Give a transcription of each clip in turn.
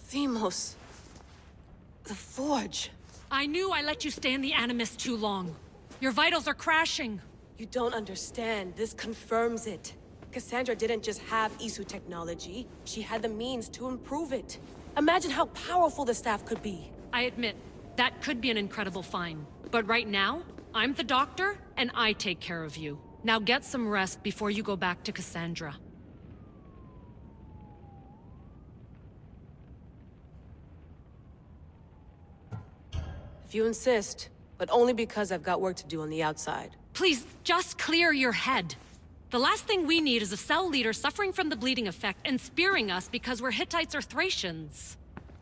Themos. The Forge. I knew I let you stay in the Animus too long. Your vitals are crashing. You don't understand. This confirms it. Cassandra didn't just have Isu technology. She had the means to improve it. Imagine how powerful the staff could be. I admit, that could be an incredible find. But right now, I'm the doctor, and I take care of you. Now get some rest before you go back to Cassandra. If you insist, but only because I've got work to do on the outside. Please, just clear your head. The last thing we need is a cell leader suffering from the bleeding effect and spearing us because we're Hittites or Thracians.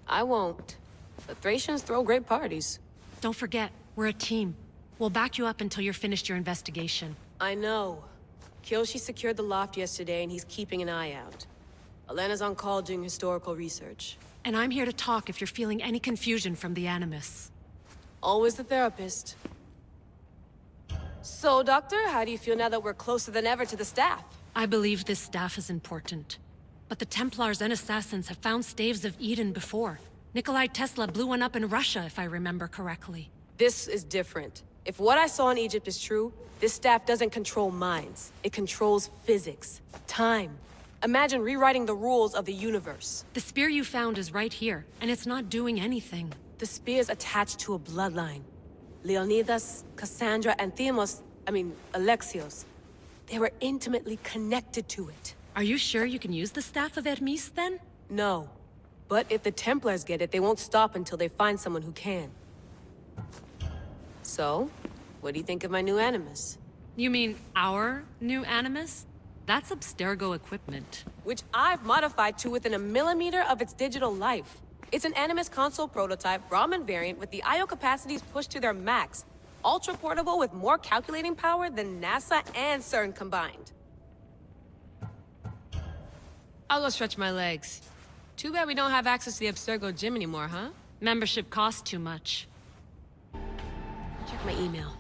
I won't. The Thracians throw great parties. Don't forget, we're a team. We'll back you up until you're finished your investigation. I know. Kyoshi secured the loft yesterday and he's keeping an eye out. Elena's on call doing historical research. And I'm here to talk if you're feeling any confusion from the Animus. Always the therapist. So, Doctor, how do you feel now that we're closer than ever to the staff? I believe this staff is important. But the Templars and Assassins have found staves of Eden before. Nikolai Tesla blew one up in Russia, if I remember correctly. This is different. If what I saw in Egypt is true, this staff doesn't control minds. It controls physics, time. Imagine rewriting the rules of the universe. The spear you found is right here, and it's not doing anything. The spear's attached to a bloodline. Leonidas, Cassandra, and Alexios. They were intimately connected to it. Are you sure you can use the Staff of Hermes, then? No. But if the Templars get it, they won't stop until they find someone who can. So, what do you think of my new Animus? You mean our new Animus? That's Abstergo equipment. Which I've modified to within a millimeter of its digital life. It's an Animus console prototype, Brahmin variant with the I/O capacities pushed to their max. Ultra portable with more calculating power than NASA and CERN combined. I'll go stretch my legs. Too bad we don't have access to the Abstergo gym anymore, huh? Membership costs too much. Check my email.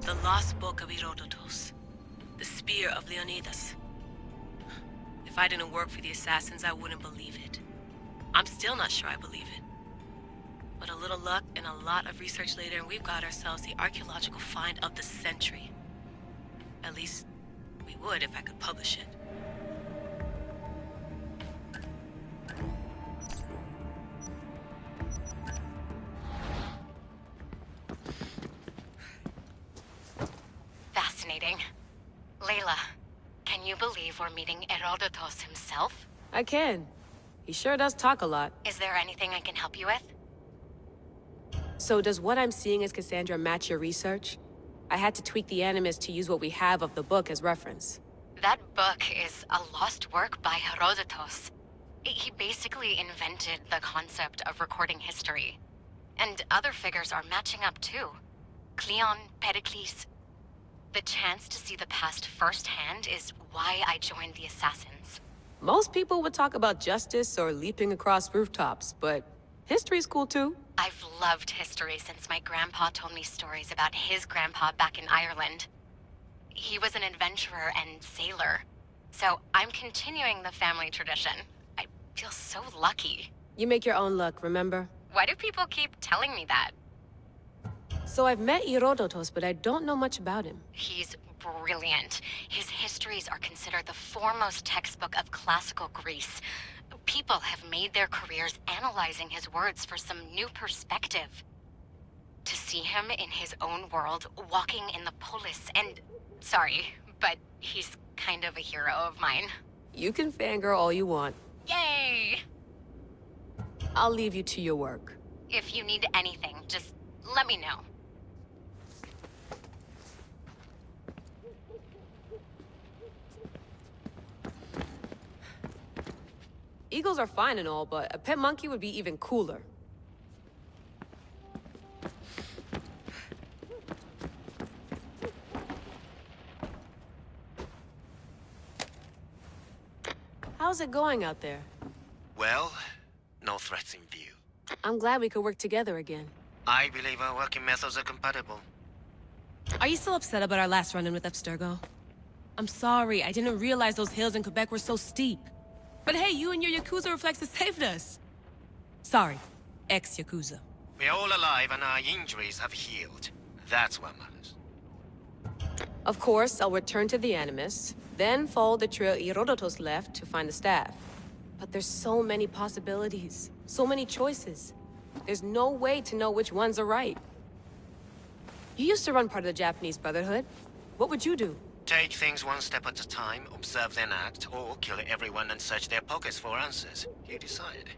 The Lost Book of Herodotus. The Spear of Leonidas. If I didn't work for the Assassins, I wouldn't believe it. I'm still not sure I believe it. But a little luck and a lot of research later, and we've got ourselves the archaeological find of the century. At least, we would if I could publish it. Layla, can you believe we're meeting Herodotus himself? I can. He sure does talk a lot. Is there anything I can help you with? So does what I'm seeing as Cassandra match your research? I had to tweak the animus to use what we have of the book as reference. That book is a lost work by Herodotus. He basically invented the concept of recording history. And other figures are matching up too. Cleon, Pericles. The chance to see the past firsthand is why I joined the Assassins. Most people would talk about justice or leaping across rooftops, but history's cool too. I've loved history since my grandpa told me stories about his grandpa back in Ireland. He was an adventurer and sailor. So I'm continuing the family tradition. I feel so lucky. You make your own luck, remember? Why do people keep telling me that? So I've met Herodotus, but I don't know much about him. He's brilliant. His histories are considered the foremost textbook of classical Greece. People have made their careers analyzing his words for some new perspective. To see him in his own world, walking in the polis, and... Sorry, but he's kind of a hero of mine. You can fangirl all you want. Yay! I'll leave you to your work. If you need anything, just let me know. Eagles are fine and all, but a pet monkey would be even cooler. How's it going out there? Well, no threats in view. I'm glad we could work together again. I believe our working methods are compatible. Are you still upset about our last run-in with Abstergo? I'm sorry, I didn't realize those hills in Quebec were so steep. But hey, you and your Yakuza reflexes saved us. Sorry, ex-Yakuza. We're all alive and our injuries have healed. That's what matters. Of course, I'll return to the Animus, then follow the trail Herodotus left to find the staff. But there's so many possibilities, so many choices. There's no way to know which ones are right. You used to run part of the Japanese Brotherhood. What would you do? Take things one step at a time, observe then act, or kill everyone and search their pockets for answers. You decide.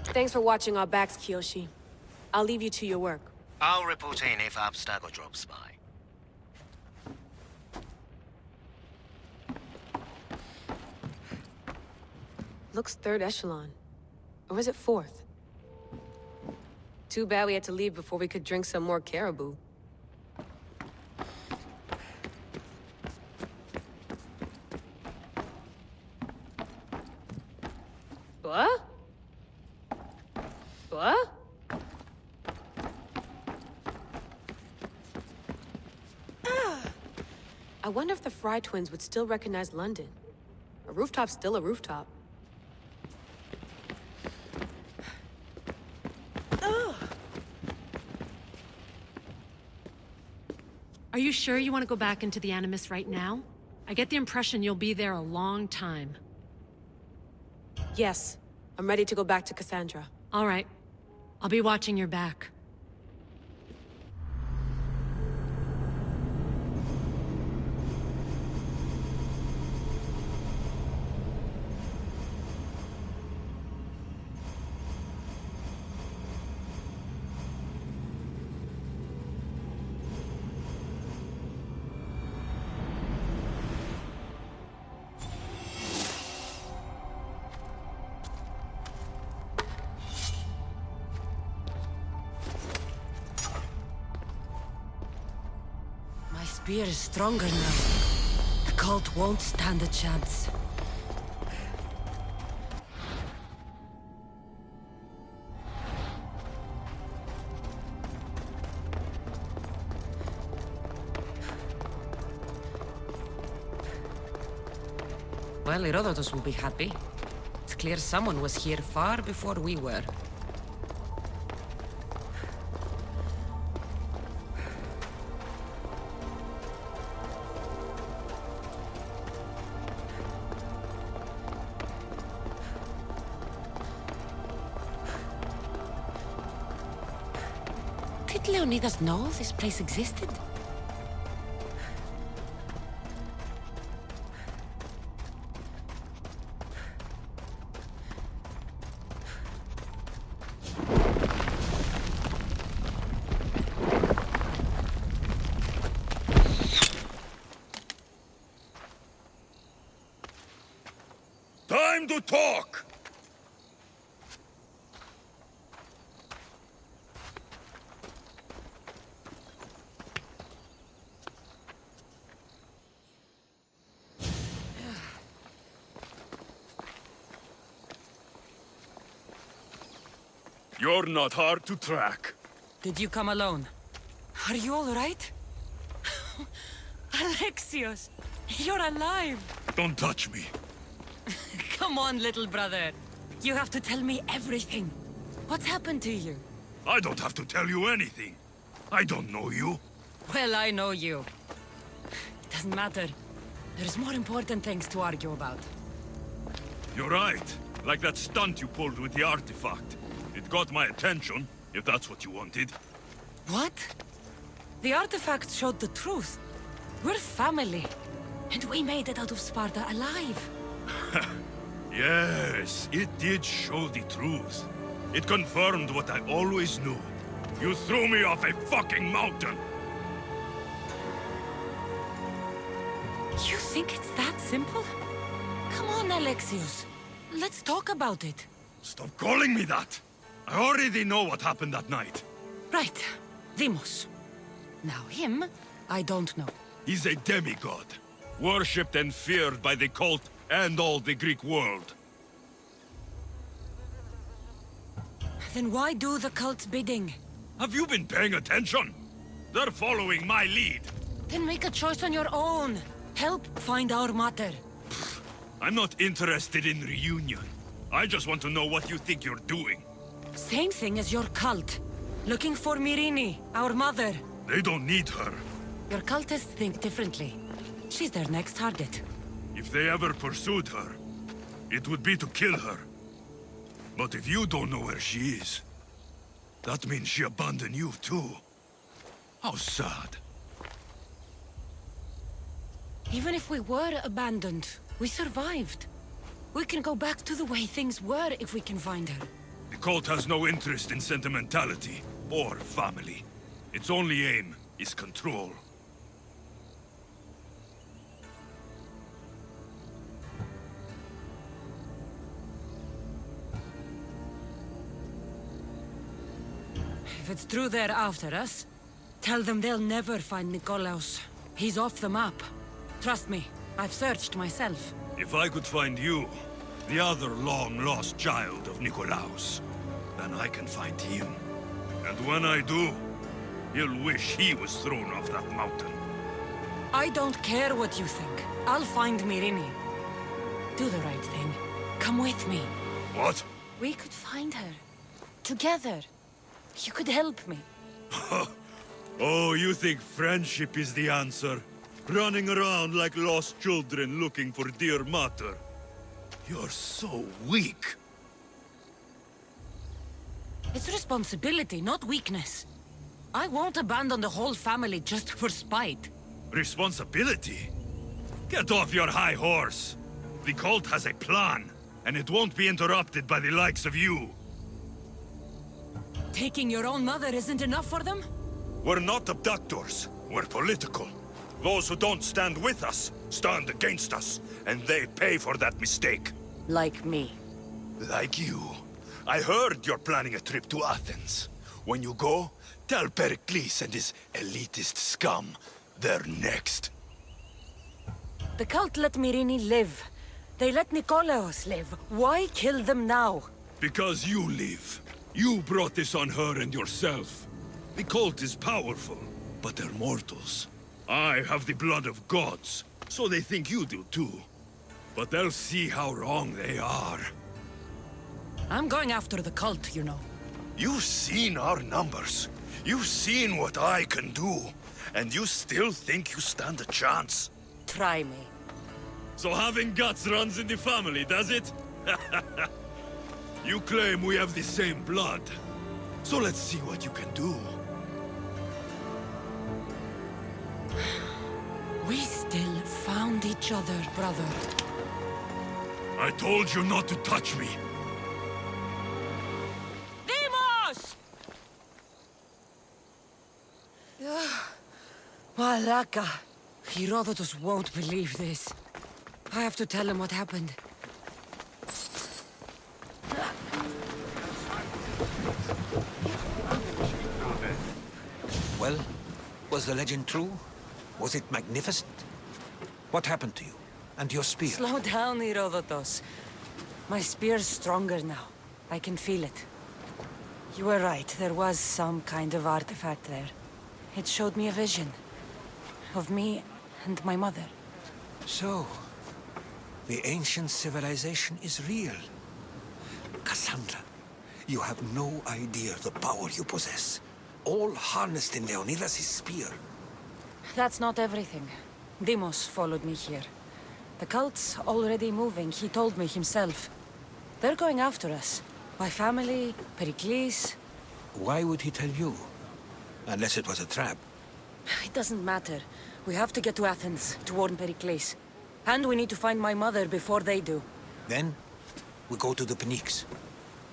Thanks for watching our backs, Kiyoshi. I'll leave you to your work. I'll report in if Abstergo drops by. Looks third echelon. Or is it fourth? Too bad we had to leave before we could drink some more caribou. What? What? I wonder if the Fry twins would still recognize London. A rooftop's still a rooftop. Are you sure you want to go back into the Animus right now? I get the impression you'll be there a long time. Yes, I'm ready to go back to Cassandra. All right. I'll be watching your back. My spear is stronger now. The cult won't stand a chance. Well, Herodotus will be happy. It's clear someone was here far before we were. Did Leonidas know this place existed? talk! You're not hard to track. Did you come alone? Are you all right? Alexios, you're alive. Don't touch me. Come on, little brother. You have to tell me everything. What's happened to you? I don't have to tell you anything. I don't know you. Well, I know you. It doesn't matter. There's more important things to argue about. You're right. Like that stunt you pulled with the artifact. It got my attention, if that's what you wanted. What? The artifact showed the truth. We're family. And we made it out of Sparta alive. Yes, it did show the truth. It confirmed what I always knew. You threw me off a fucking mountain! You think it's that simple? Come on, Alexios. Let's talk about it. Stop calling me that! I already know what happened that night. Right. Demos. Now him, I don't know. He's a demigod, worshipped and feared by the cult and all the Greek world. Then why do the cult's bidding? Have you been paying attention? They're following my lead. Then make a choice on your own. Help find our mater. I'm not interested in reunion. I just want to know what you think you're doing. Same thing as your cult. Looking for Myrine, our mother. They don't need her. Your cultists think differently. She's their next target. If they ever pursued her, it would be to kill her. But if you don't know where she is, that means she abandoned you too. How sad. Even if we were abandoned, we survived. We can go back to the way things were if we can find her. The cult has no interest in sentimentality or family. Its only aim is control. If it's true they're after us, tell them they'll never find Nikolaos. He's off the map. Trust me, I've searched myself. If I could find you, the other long-lost child of Nikolaos, then I can find him. And when I do, he'll wish he was thrown off that mountain. I don't care what you think. I'll find Myrine. Do the right thing. Come with me. What? We could find her. Together. You could help me. Oh, you think friendship is the answer? Running around like lost children looking for dear mater. You're so weak. It's responsibility, not weakness. I won't abandon the whole family just for spite. Responsibility? Get off your high horse. The cult has a plan, and it won't be interrupted by the likes of you. Taking your own mother isn't enough for them? We're not abductors. We're political. Those who don't stand with us stand against us, and they pay for that mistake. Like me. Like you. I heard you're planning a trip to Athens. When you go, tell Pericles and his elitist scum they're next. The cult let Myrine live. They let Nikolaos live. Why kill them now? Because you live. You brought this on her and yourself. The cult is powerful, but they're mortals. I have the blood of gods, so they think you do too. But they'll see how wrong they are. I'm going after the cult, you know. You've seen our numbers. You've seen what I can do. And you still think you stand a chance? Try me. So having guts runs in the family, does it? You claim we have the same blood. So let's see what you can do. We still found each other, brother. I told you not to touch me. Demos! Malaka. Herodotus won't believe this. I have to tell him what happened. Well, was the legend true? Was it magnificent? What happened to you? And your spear? Slow down, Herodotus. My spear's stronger now. I can feel it. You were right, there was some kind of artifact there. It showed me a vision. Of me and my mother. So, the ancient civilization is real. Cassandra, you have no idea the power you possess. All harnessed in Leonidas' spear. That's not everything. Deimos followed me here. The cult's already moving, he told me himself. They're going after us. My family, Pericles. Why would he tell you? Unless it was a trap. It doesn't matter. We have to get to Athens, to warn Pericles. And we need to find my mother before they do. Then, we go to the Pnyx.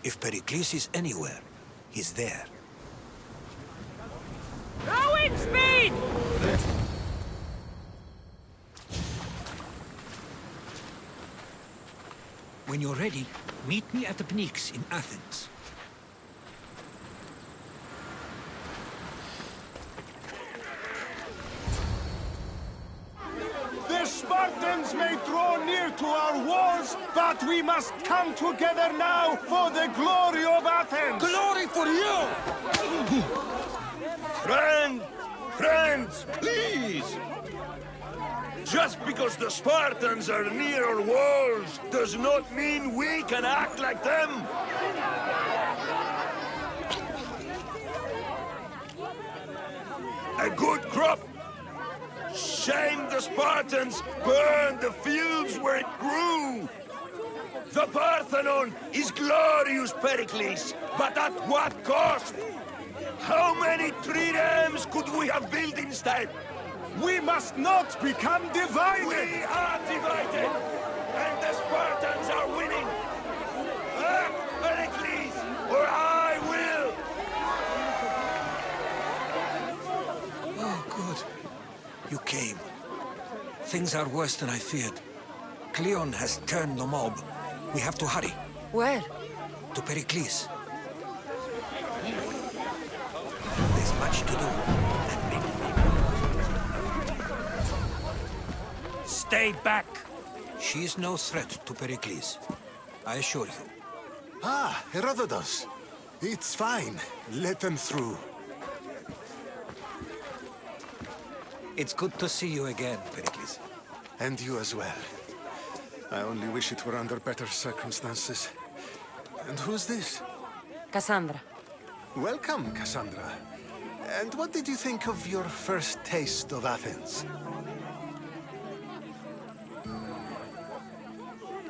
If Pericles is anywhere, he's there. Rowing speed! When you're ready, meet me at the Pnyx in Athens. The Spartans may draw near to our walls, but we must come together now for the glory of Athens! Glory for you! Friends, please! Just because the Spartans are near our walls does not mean we can act like them! A good crop! Shame the Spartans burned the fields where it grew! The Parthenon is glorious, Pericles, but at what cost? How many triremes could we have built instead? We must not become divided! We are divided, and the Spartans are winning! Act, Pericles, or I will! Oh, good. You came. Things are worse than I feared. Cleon has turned the mob. We have to hurry. Where? To Pericles. There's much to do, and many people. Stay back! She's no threat to Pericles. I assure you. Ah, Herodotus. It's fine. Let them through. It's good to see you again, Pericles. And you as well. I only wish it were under better circumstances. And who's this? Cassandra. Welcome, Cassandra. And what did you think of your first taste of Athens?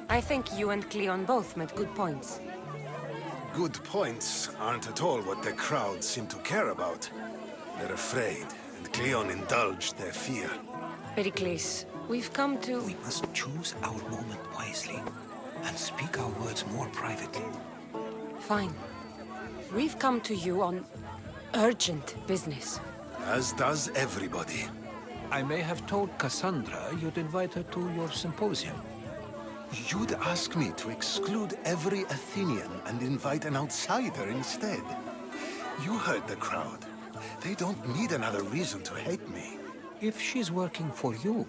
I think you and Cleon both made good points. Good points aren't at all what the crowd seem to care about. They're afraid, and Cleon indulged their fear. Pericles, we've come to... We must choose our moment wisely, and speak our words more privately. Fine. We've come to you on urgent business. As does everybody. I may have told Cassandra you'd invite her to your symposium. You'd ask me to exclude every Athenian and invite an outsider instead. You heard the crowd. They don't need another reason to hate me. If she's working for you,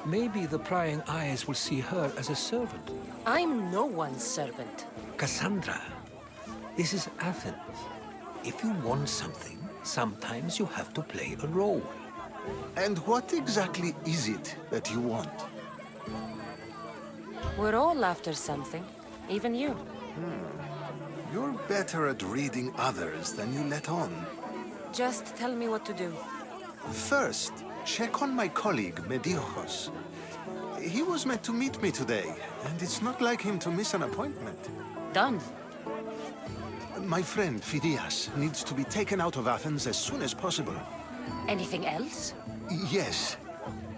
maybe the prying eyes will see her as a servant. I'm no one's servant. Cassandra, this is Athens. If you want something, sometimes you have to play a role. And what exactly is it that you want? We're all after something. Even you. You're better at reading others than you let on. Just tell me what to do. First, check on my colleague, Mediochos. He was meant to meet me today, and it's not like him to miss an appointment. Done. My friend, Phidias, needs to be taken out of Athens as soon as possible. Anything else? Yes.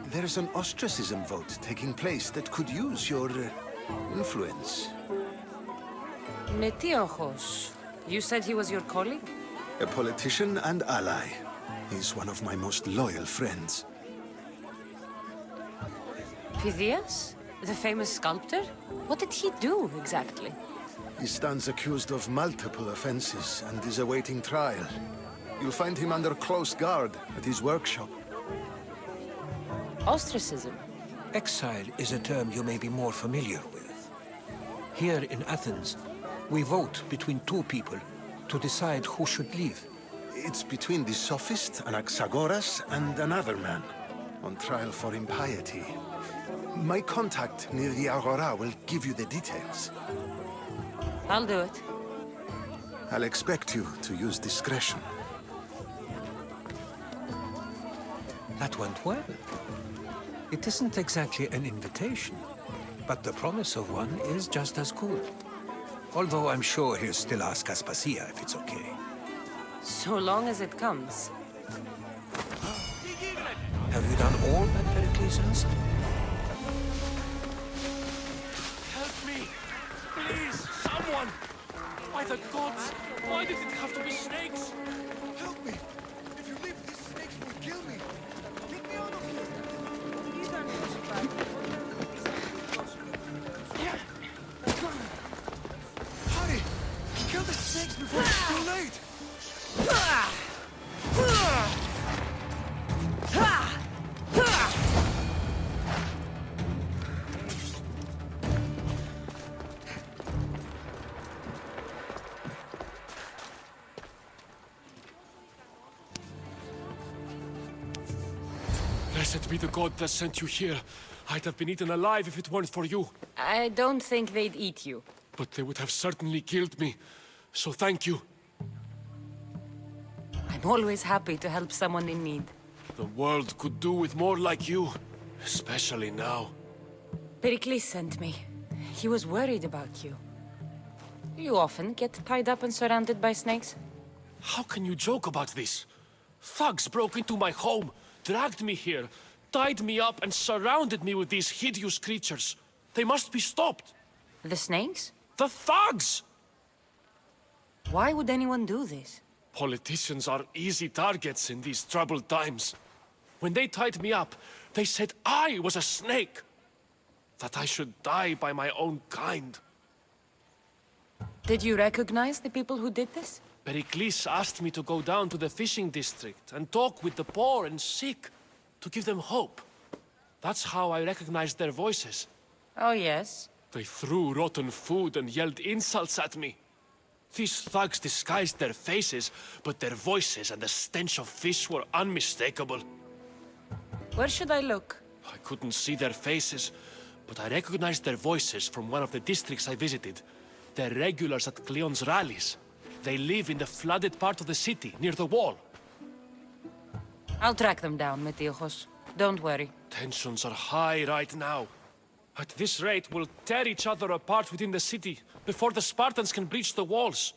There's an ostracism vote taking place that could use your influence. Metiochos. You said he was your colleague? A politician and ally. He's one of my most loyal friends. Phidias? The famous sculptor? What did he do, exactly? He stands accused of multiple offenses and is awaiting trial. You'll find him under close guard at his workshop. Ostracism. Exile is a term you may be more familiar with. Here in Athens, we vote between two people to decide who should leave. It's between the sophist Anaxagoras and another man, on trial for impiety. My contact near the Agora will give you the details. I'll do it. I'll expect you to use discretion. That went well. It isn't exactly an invitation, but the promise of one is just as good. Although I'm sure he'll still ask Aspasia if it's okay. So long as it comes. Have you done all that Pericles asked? Help me! Please, someone! By the gods, why did it have to be snakes? Help me! If you leave, these snakes will kill me! Get me out of here! Hurry! Kill the snakes before it's too late! Blessed be the god that sent you here. I'd have been eaten alive if it weren't for you. I don't think they'd eat you. But they would have certainly killed me. So thank you. I'm always happy to help someone in need. The world could do with more like you. Especially now. Pericles sent me. He was worried about you. You often get tied up and surrounded by snakes? How can you joke about this? Thugs broke into my home, dragged me here, tied me up and surrounded me with these hideous creatures. They must be stopped. The snakes? The thugs! Why would anyone do this? Politicians are easy targets in these troubled times. When they tied me up, they said I was a snake. That I should die by my own kind. Did you recognize the people who did this? Pericles asked me to go down to the fishing district and talk with the poor and sick, to give them hope. That's how I recognized their voices. Oh, yes. They threw rotten food and yelled insults at me. These thugs disguised their faces, but their voices and the stench of fish were unmistakable. Where should I look? I couldn't see their faces, but I recognized their voices from one of the districts I visited. They're regulars at Cleon's rallies. They live in the flooded part of the city, near the wall. I'll track them down, Metiochos. Don't worry. Tensions are high right now. At this rate, we'll tear each other apart within the city, before the Spartans can breach the walls.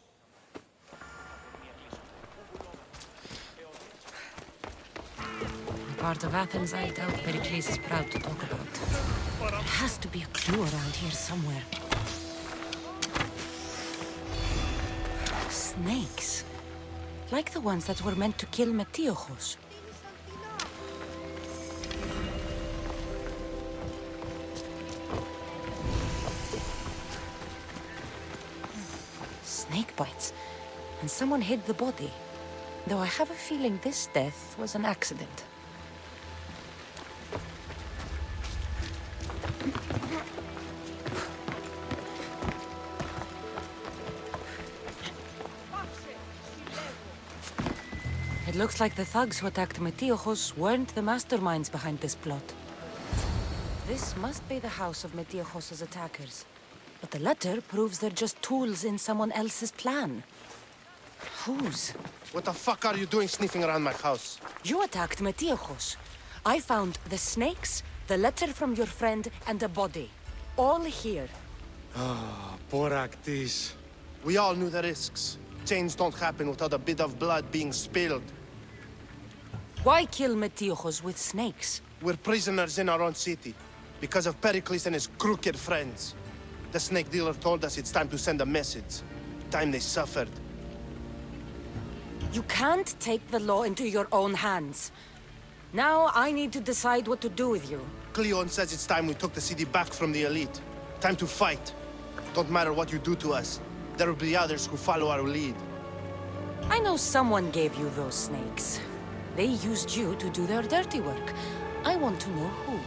A part of Athens I doubt Pericles is proud to talk about. There has to be a clue around here somewhere. Snakes. Like the ones that were meant to kill Metiochos. Snake bites. And someone hid the body. Though I have a feeling this death was an accident. It looks like the thugs who attacked Metiochos weren't the masterminds behind this plot. This must be the house of Metiochos' attackers. But the letter proves they're just tools in someone else's plan. Whose? What the fuck are you doing sniffing around my house? You attacked Metiochos. I found the snakes, the letter from your friend, and a body. All here. Boraktis. We all knew the risks. Change don't happen without a bit of blood being spilled. Why kill Metiochos with snakes? We're prisoners in our own city. Because of Pericles and his crooked friends. The snake dealer told us it's time to send a message. Time they suffered. You can't take the law into your own hands. Now I need to decide what to do with you. Cleon says it's time we took the city back from the elite. Time to fight. Don't matter what you do to us. There will be others who follow our lead. I know someone gave you those snakes. They used you to do their dirty work. I want to know who.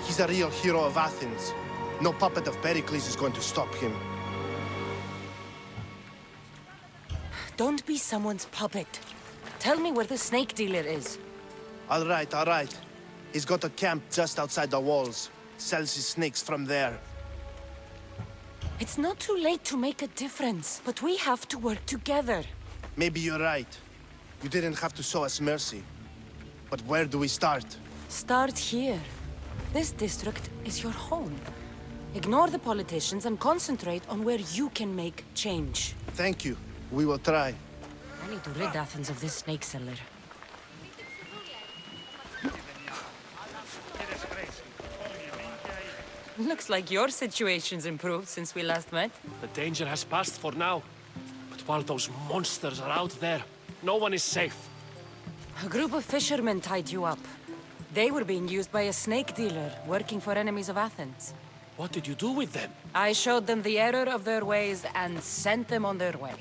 He's a real hero of Athens. No puppet of Pericles is going to stop him. Don't be someone's puppet. Tell me where the snake dealer is. All right. He's got a camp just outside the walls. Sells his snakes from there. It's not too late to make a difference, but we have to work together. Maybe you're right. You didn't have to show us mercy. But where do we start? Start here. This district is your home. Ignore the politicians and concentrate on where you can make change. Thank you. We will try. I need to rid Athens of this snake seller. Looks like your situation's improved since we last met. The danger has passed for now. But while those monsters are out there, no one is safe. A group of fishermen tied you up. They were being used by a snake dealer working for enemies of Athens. What did you do with them? I showed them the error of their ways and sent them on their way.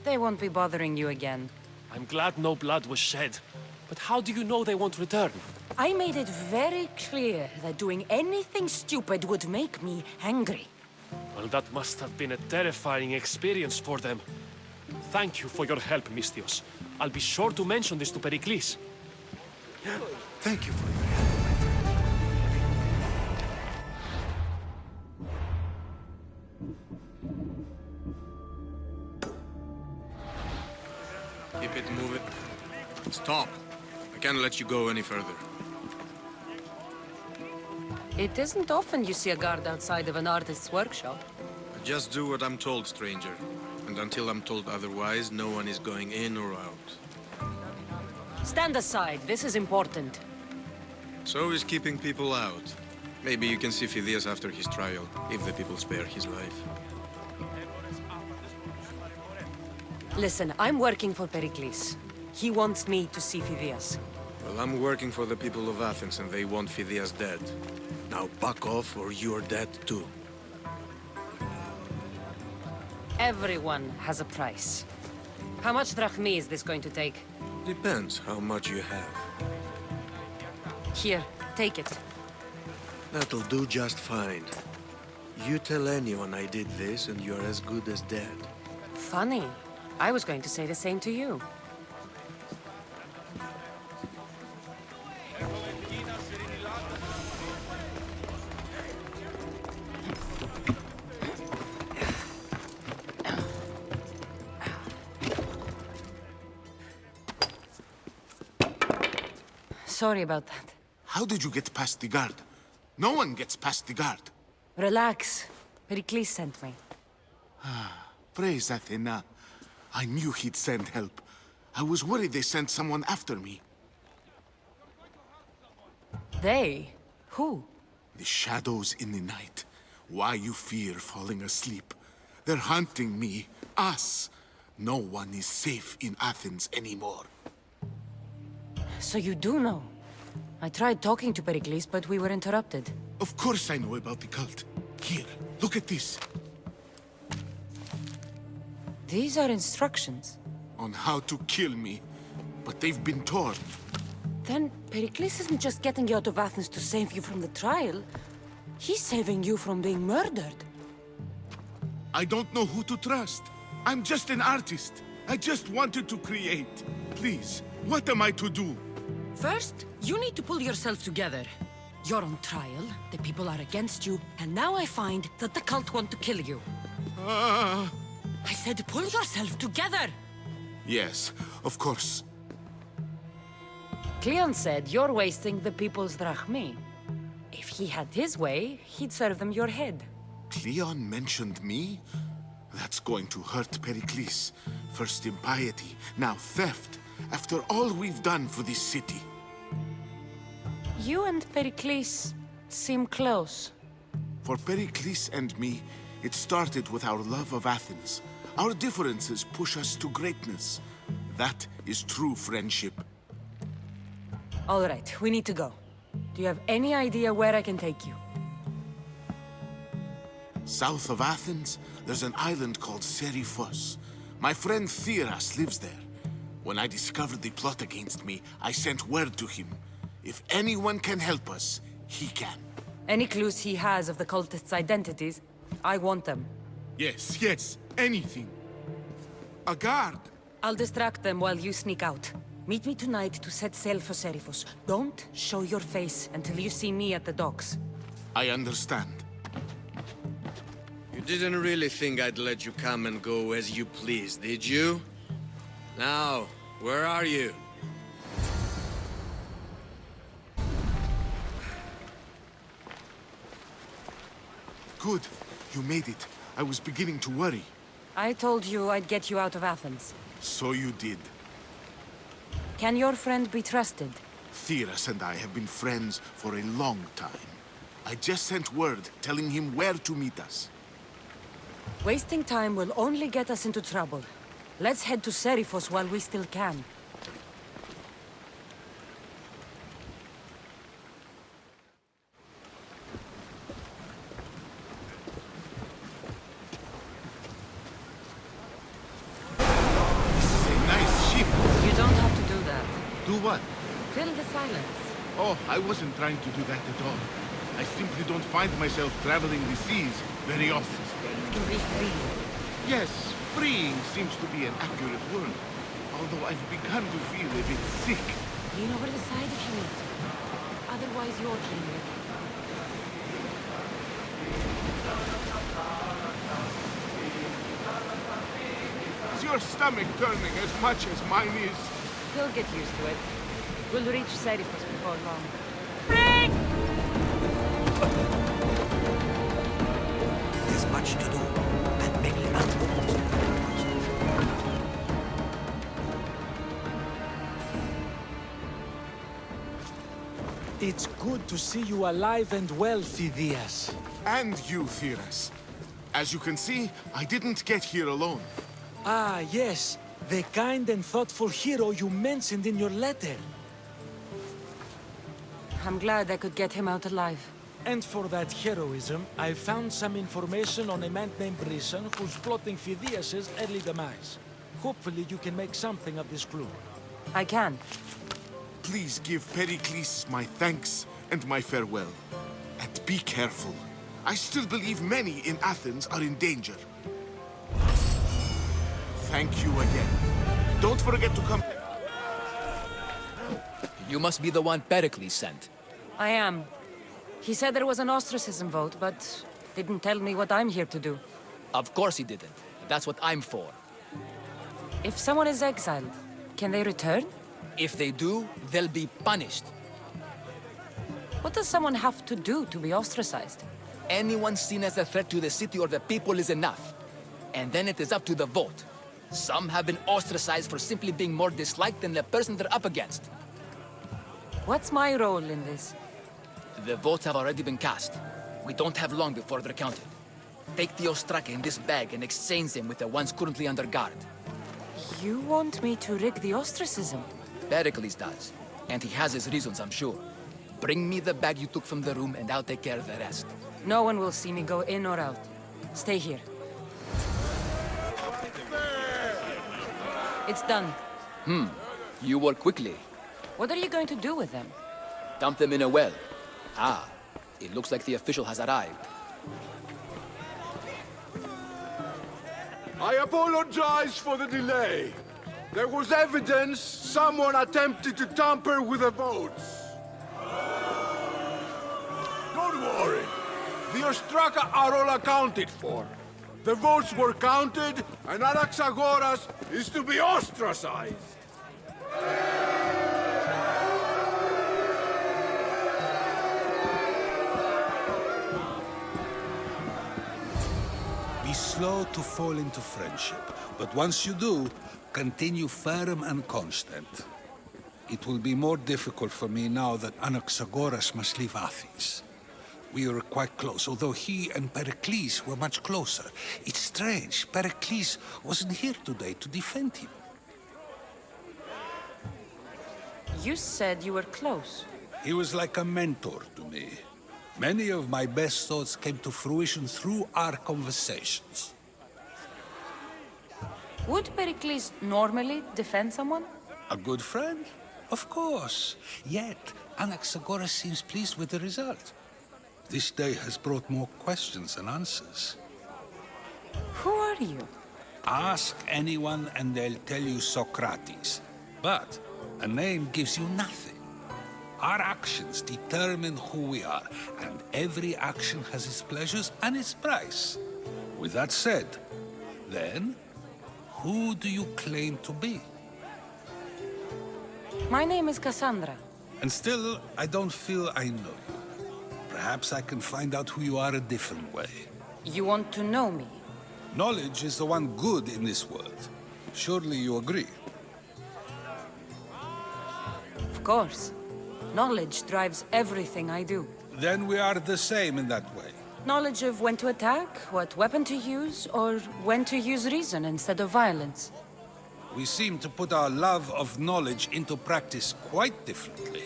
They won't be bothering you again. I'm glad no blood was shed. But how do you know they won't return? I made it very clear that doing anything stupid would make me angry. Well, that must have been a terrifying experience for them. Thank you for your help, Mystios. I'll be sure to mention this to Pericles. Thank you for your help. Keep it moving. Stop. I can't let you go any further. It isn't often you see a guard outside of an artist's workshop. I just do what I'm told, stranger. And until I'm told otherwise, no one is going in or out. Stand aside. This is important. So is keeping people out. Maybe you can see Phidias after his trial, if the people spare his life. Listen, I'm working for Pericles. He wants me to see Phidias. Well, I'm working for the people of Athens and they want Phidias dead. Now back off or you're dead too. Everyone has a price. How much drachmi is this going to take? Depends how much you have. Here, take it. That'll do just fine. You tell anyone I did this and you're as good as dead. Funny. I was going to say the same to you. Sorry about that. How did you get past the guard? No one gets past the guard. Relax. Pericles sent me. Praise Athena. I knew he'd send help. I was worried they sent someone after me. They? Who? The shadows in the night. Why you fear falling asleep. They're hunting me. Us. No one is safe in Athens anymore. So you do know? I tried talking to Pericles, but we were interrupted. Of course I know about the cult. Here, look at this. These are instructions. On how to kill me. But they've been torn. Then Pericles isn't just getting you out of Athens to save you from the trial. He's saving you from being murdered. I don't know who to trust. I'm just an artist. I just wanted to create. Please, what am I to do? First, you need to pull yourself together. You're on trial, the people are against you, and now I find that the cult want to kill you. I said pull yourself together! Yes, of course. Cleon said you're wasting the people's drachmi. If he had his way, he'd serve them your head. Cleon mentioned me? That's going to hurt Pericles. First impiety, now theft. After all we've done for this city. You and Pericles seem close. For Pericles and me, it started with our love of Athens. Our differences push us to greatness. That is true friendship. All right, we need to go. Do you have any idea where I can take you? South of Athens, there's an island called Seriphos. My friend Theras lives there. When I discovered the plot against me, I sent word to him. If anyone can help us, he can. Any clues he has of the cultists' identities? I want them. Yes, yes, anything. A guard. I'll distract them while you sneak out. Meet me tonight to set sail for Serifos. Don't show your face until you see me at the docks. I understand. You didn't really think I'd let you come and go as you please, did you? Now, where are you? Good. You made it. I was beginning to worry. I told you I'd get you out of Athens. So you did. Can your friend be trusted? Theras and I have been friends for a long time. I just sent word telling him where to meet us. Wasting time will only get us into trouble. Let's head to Serifos while we still can. This is a nice ship. You don't have to do that. Do what? Fill the silence. Oh, I wasn't trying to do that at all. I simply don't find myself traveling the seas very often. It can be free. Yes, freeing seems to be an accurate word. Although I've begun to feel a bit sick. Lean over the side if you need to. Otherwise, you're king. Is your stomach turning as much as mine is? You'll get used to it. We'll reach Serifos before long. There's much to do, and many unknowns. It's good to see you alive and well, Phidias. And you, Theras. As you can see, I didn't get here alone. Ah, yes. The kind and thoughtful hero you mentioned in your letter. I'm glad I could get him out alive. And for that heroism, I found some information on a man named Brisson who's plotting Phidias' early demise. Hopefully you can make something of this clue. I can. Please give Pericles my thanks and my farewell. And be careful. I still believe many in Athens are in danger. Thank you again. Don't forget to come. You must be the one Pericles sent. I am. He said there was an ostracism vote, but didn't tell me what I'm here to do. Of course he didn't. That's what I'm for. If someone is exiled, can they return? If they do, they'll be punished. What does someone have to do to be ostracized? Anyone seen as a threat to the city or the people is enough. And then it is up to the vote. Some have been ostracized for simply being more disliked than the person they're up against. What's my role in this? The votes have already been cast. We don't have long before they're counted. Take the ostraka in this bag and exchange them with the ones currently under guard. You want me to rig the ostracism? Pericles does. And he has his reasons, I'm sure. Bring me the bag you took from the room and I'll take care of the rest. No one will see me go in or out. Stay here. It's done. You work quickly. What are you going to do with them? Dump them in a well. Ah, it looks like the official has arrived. I apologize for the delay. There was evidence someone attempted to tamper with the votes. Don't worry. The Ostraka are all accounted for. The votes were counted, and Anaxagoras is to be ostracized. Be slow to fall into friendship, but once you do, continue firm and constant. It will be more difficult for me now that Anaxagoras must leave Athens. We were quite close, although he and Pericles were much closer. It's strange, Pericles wasn't here today to defend him. You said you were close. He was like a mentor to me. Many of my best thoughts came to fruition through our conversations. Would Pericles normally defend someone? A good friend? Of course. Yet, Anaxagoras seems pleased with the result. This day has brought more questions than answers. Who are you? Ask anyone and they'll tell you Socrates. But a name gives you nothing. Our actions determine who we are, and every action has its pleasures and its price. With that said, then, who do you claim to be? My name is Cassandra. And still, I don't feel I know you. Perhaps I can find out who you are a different way. You want to know me? Knowledge is the one good in this world. Surely you agree? Of course. Knowledge drives everything I do. Then we are the same in that way. Knowledge of when to attack, what weapon to use, or when to use reason instead of violence. We seem to put our love of knowledge into practice quite differently.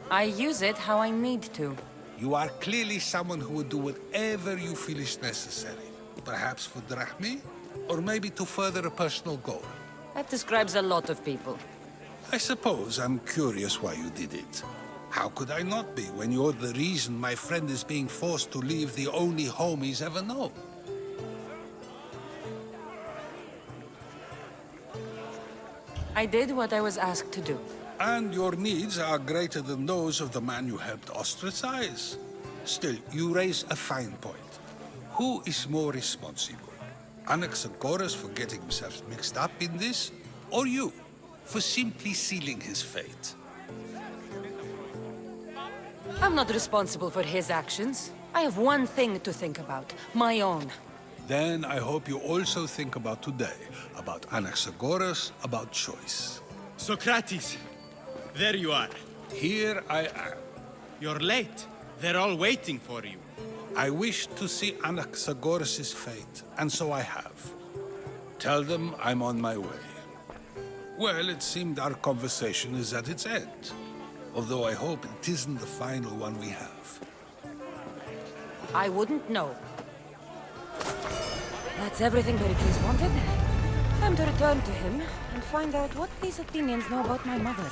I use it how I need to. You are clearly someone who would do whatever you feel is necessary. Perhaps for drachmi, or maybe to further a personal goal. That describes a lot of people. I suppose I'm curious why you did it. How could I not be when you're the reason my friend is being forced to leave the only home he's ever known? I did what I was asked to do. And your needs are greater than those of the man you helped ostracize. Still, you raise a fine point. Who is more responsible? Anaxagoras for getting himself mixed up in this, or you for simply sealing his fate? I'm not responsible for his actions. I have one thing to think about, my own. Then I hope you also think about today, about Anaxagoras, about choice. Socrates, there you are. Here I am. You're late. They're all waiting for you. I wish to see Anaxagoras' fate, and so I have. Tell them I'm on my way. Well, it seemed our conversation is at its end. Although I hope it isn't the final one we have. I wouldn't know. That's everything Pericles wanted. Time to return to him and find out what these Athenians know about my mother.